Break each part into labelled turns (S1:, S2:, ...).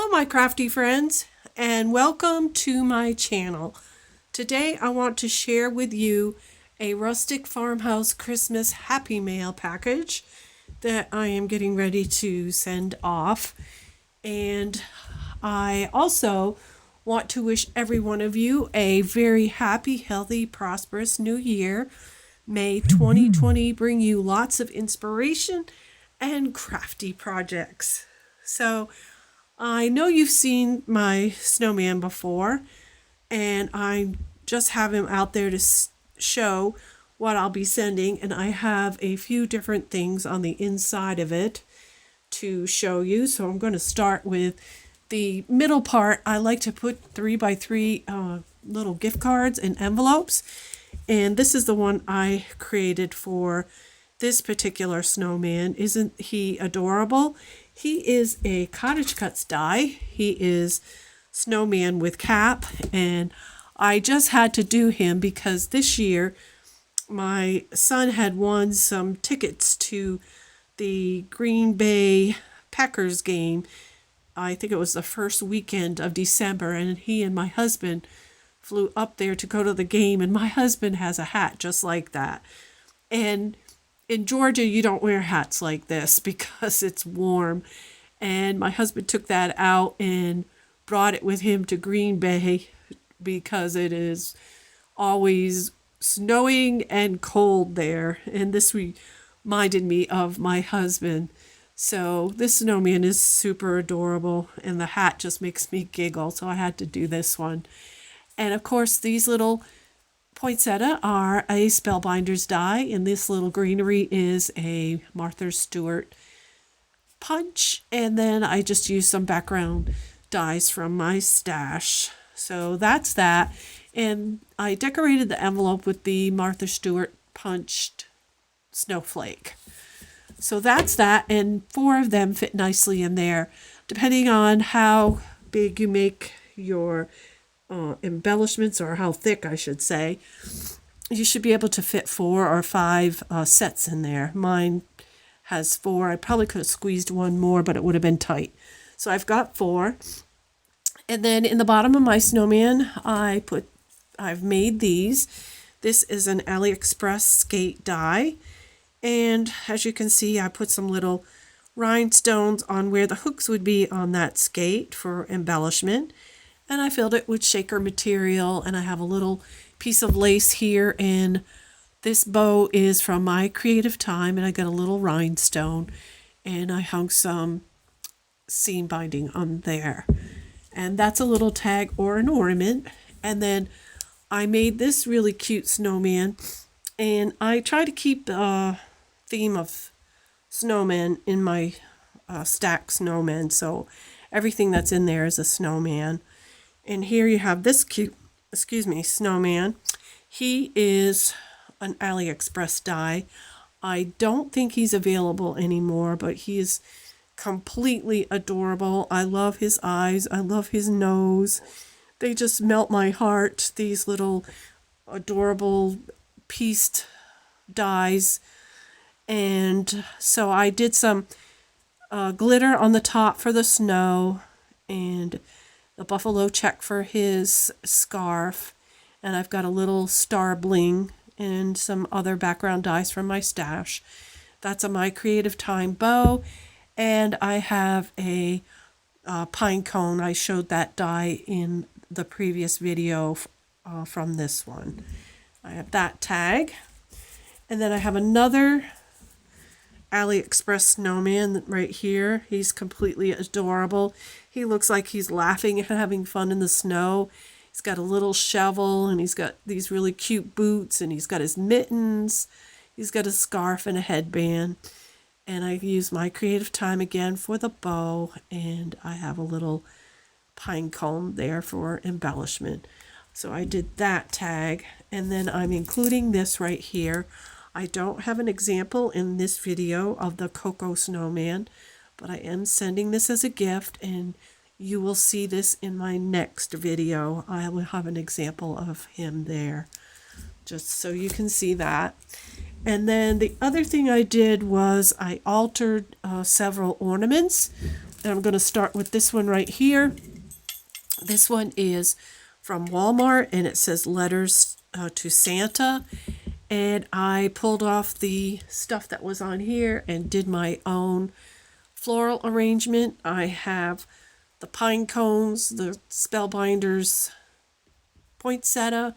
S1: Hello, my crafty friends, and welcome to my channel. Today I want to share with you a Rustic Farmhouse Christmas Happy Mail package that I am getting ready to send off. And I also want to wish every one of you a very happy, healthy, prosperous new year. May 2020 bring you lots of inspiration and crafty projects. So, I know you've seen my snowman before, and I just have him out there to show what I'll be sending, and I have a few different things on the inside of it to show you. So I'm going to start with the middle part. I like to put 3x3 little gift cards and envelopes, and this is the one I created for this particular snowman. Isn't he adorable? He is a Cottage Cuts die. He is snowman with cap, and I just had to do him because this year my son had won some tickets to the Green Bay Packers game. I think it was the first weekend of December, and he and my husband flew up there to go to the game, and my husband has a hat just like that. And in Georgia, you don't wear hats like this because it's warm. And my husband took that out and brought it with him to Green Bay because it is always snowing and cold there. And this reminded me of my husband. So this snowman is super adorable, and the hat just makes me giggle. So I had to do this one. And of course, these little poinsettia are a Spellbinders die, and this little greenery is a Martha Stewart punch, and then I just used some background dies from my stash. So that's that, and I decorated the envelope with the Martha Stewart punched snowflake. So that's that, and 4 of them fit nicely in there, depending on how big you make your embellishments, or how thick I should say. You should be able to fit 4 or 5 sets in there. Mine has 4. I probably could have squeezed one more, but it would have been tight. So I've got 4. And then in the bottom of my snowman, I've made these. This is an AliExpress skate die. And as you can see, I put some little rhinestones on where the hooks would be on that skate for embellishment. And I filled it with shaker material, and I have a little piece of lace here, and this bow is from my creative time, and I got a little rhinestone, and I hung some seam binding on there. And that's a little tag or an ornament. And then I made this really cute snowman, and I try to keep the theme of snowmen in my stack snowmen, so everything that's in there is a snowman. And here you have this cute, snowman. He is an AliExpress die. I don't think he's available anymore, but he is completely adorable. I love his eyes. I love his nose. They just melt my heart, these little adorable pieced dies. And so I did some glitter on the top for the snow, and the buffalo check for his scarf, and I've got a little star bling and some other background dies from my stash. That's a My Creative Time bow, and I have a pine cone. I showed that die in the previous video from this one. I have that tag, and then I have another AliExpress snowman right here. He's completely adorable. He looks like he's laughing and having fun in the snow. He's got a little shovel, and he's got these really cute boots, and he's got his mittens. He's got a scarf and a headband. And I use My Creative Time again for the bow, and I have a little pine cone there for embellishment. So I did that tag, and then I'm including this right here. I don't have an example in this video of the Cocoa Snowman, but I am sending this as a gift, and you will see this in my next video. I will have an example of him there, just so you can see that. And then the other thing I did was I altered several ornaments And I'm going to start with this one right here. This one is from Walmart, and it says Letters to Santa. And I pulled off the stuff that was on here and did my own floral arrangement. I have the pine cones, the spellbinders poinsettia,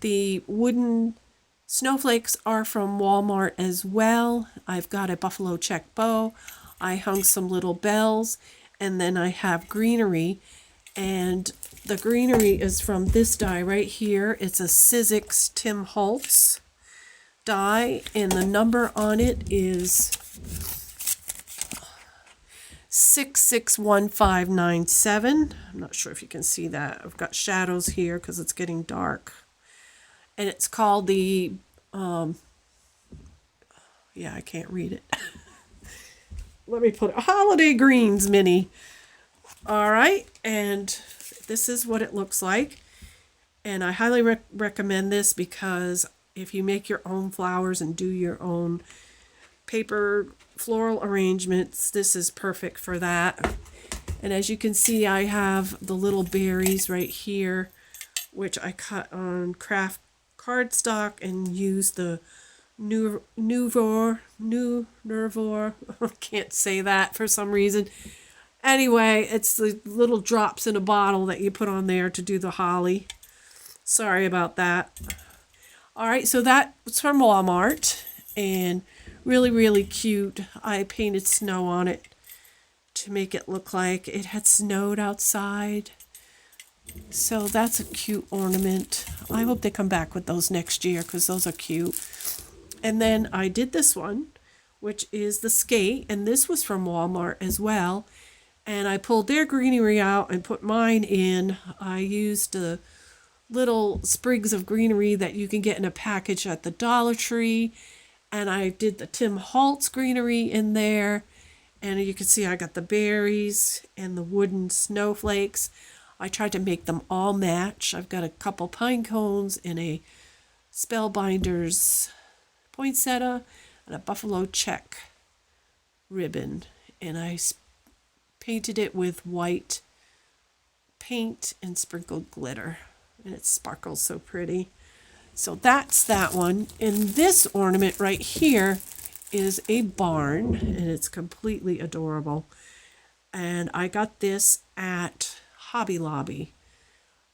S1: the wooden snowflakes are from Walmart as well. I've got a buffalo check bow. I hung some little bells, and then I have greenery, and the greenery is from this die right here. It's a Sizzix Tim Holtz die, and the number on it is 661597. I'm not sure if you can see that. I've got shadows here because it's getting dark. And it's called the, I can't read it. Let me put it, Holiday Greens Mini. All right, and this is what it looks like. And I highly recommend this because if you make your own flowers and do your own paper floral arrangements, this is perfect for that. And as you can see, I have the little berries right here, which I cut on craft cardstock and use the Nervor, I can't say that for some reason. Anyway, it's the little drops in a bottle that you put on there to do the holly. Sorry about that. All right, so that was from Walmart, and really, really cute. I painted snow on it to make it look like it had snowed outside. So that's a cute ornament. I hope they come back with those next year because those are cute. And then I did this one, which is the skate, and this was from Walmart as well. And I pulled their greenery out and put mine in. I used the little sprigs of greenery that you can get in a package at the Dollar Tree. And I did the Tim Holtz greenery in there. And you can see I got the berries and the wooden snowflakes. I tried to make them all match. I've got a couple pine cones and a Spellbinders poinsettia and a buffalo check ribbon. And I painted it with white paint and sprinkled glitter. And it sparkles so pretty. So that's that one. And this ornament right here is a barn, and it's completely adorable. And I got this at Hobby Lobby.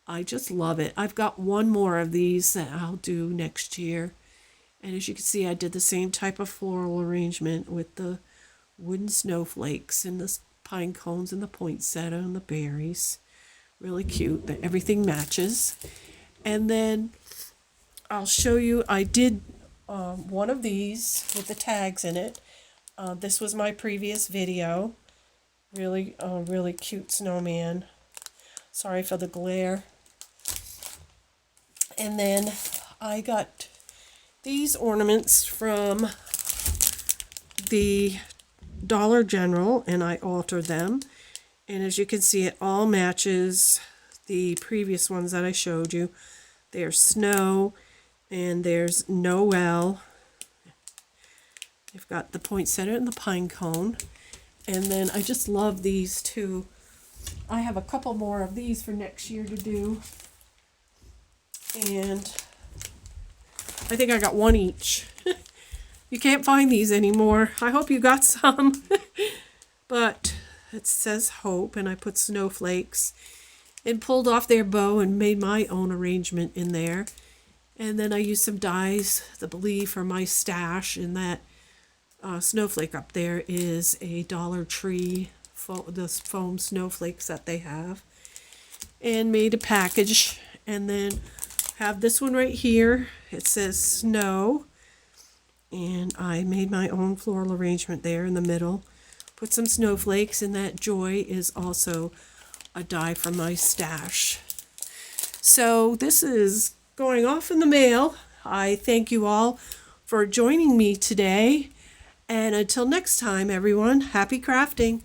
S1: I just love it. I've got one more of these that I'll do next year. And as you can see, I did the same type of floral arrangement with the wooden snowflakes and the pine cones and the poinsettia and the berries. Really cute. Everything matches. And then I'll show you, I did one of these with the tags in it. This was my previous video. Really, really cute snowman. Sorry for the glare. And then I got these ornaments from the Dollar General, and I altered them. And as you can see, it all matches the previous ones that I showed you. There's snow, and there's Noel. You've got the poinsettia and the pine cone. And then I just love these two. I have a couple more of these for next year to do. And I think I got one each. You can't find these anymore. I hope you got some. But it says Hope, and I put snowflakes and pulled off their bow and made my own arrangement in there. And then I used some dies, I believe, for my stash. And that snowflake up there is a Dollar Tree, the foam snowflakes that they have. And made a package. And then have this one right here. It says Snow. And I made my own floral arrangement there in the middle. Put some snowflakes, and that Joy is also a die from my stash. So this is going off in the mail. I thank you all for joining me today. And until next time, everyone, happy crafting.